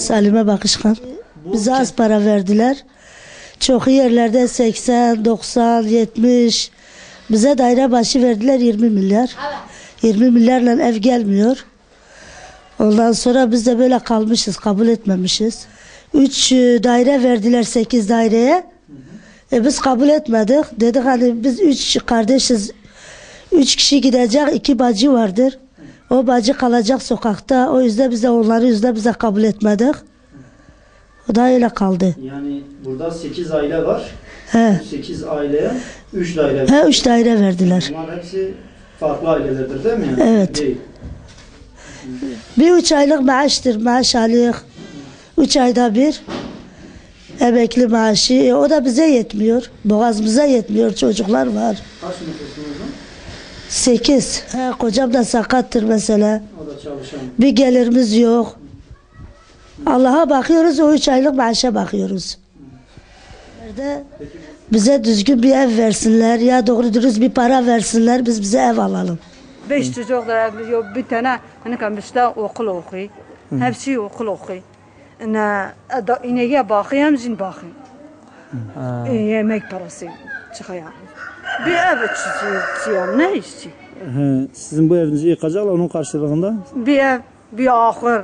Salime Bakışkan. Bize az para verdiler. Çok yerlerde 80, 90, 70. Bize daire başı verdiler 20 milyar. 20 milyarla ev gelmiyor. Ondan sonra biz de böyle kalmışız, kabul etmemişiz. 3 daire verdiler 8 daireye. Biz kabul etmedik. Dedik hani biz 3 kardeşiz. 3 kişi gidecek, 2 bacı vardır. O bacı kalacak sokakta. O yüzden biz de onları bize kabul etmedik. O da öyle kaldı. Yani burada 8 aile var. He. 8 aileye 3 daire verdiler. He, 3 daire verdiler. Bunlar hepsi farklı ailelerdir değil mi? Yani? Evet. Değil. Bir 3 aylık maaştır. Maaş alıyor. 3 ayda bir. Emekli maaşı. O da bize yetmiyor. Boğazımıza yetmiyor. Çocuklar var. Kaç nüfusunuz var? 8. Kocam da sakattır mesela. O da çalışan. Bir gelirimiz yok. Allah'a bakıyoruz, o 3 aylık maaşa bakıyoruz. Nerede? Bize düzgün bir ev versinler ya doğru dürüst bir para versinler, biz bize ev alalım. 5 çocuklar, bir tane hani kamışta okul okuyor. Hepsi okul okuyor. İneğe bakıyorum, zin bakıyorum. Yemek parası çıkıyor. Bir ev istiyorum, ne istiyor? Sizin bu evinizi yıkacaklar onun karşılığında? Bir ev, bir ahır.